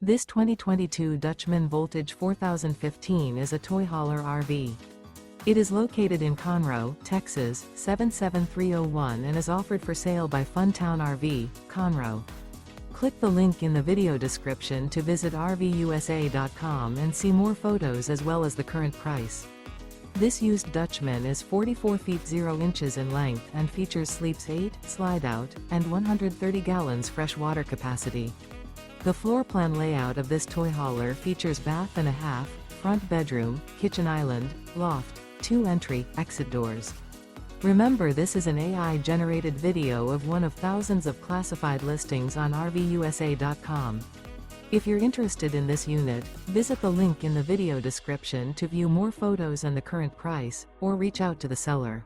This 2022 Dutchmen Voltage 4015 is a toy hauler RV. It is located in Conroe, Texas, 77301 and is offered for sale by Funtown RV, Conroe. Click the link in the video description to visit RVUSA.com and see more photos as well as the current price. This used Dutchman is 44 feet 0 inches in length and features sleeps 8, slide-out, and 130 gallons fresh water capacity. The floor plan layout of this toy hauler features bath and a half, front bedroom, kitchen island, loft, 2 entry, exit doors. Remember, this is an AI-generated video of one of thousands of classified listings on RVUSA.com. If you're interested in this unit, visit the link in the video description to view more photos and the current price, or reach out to the seller.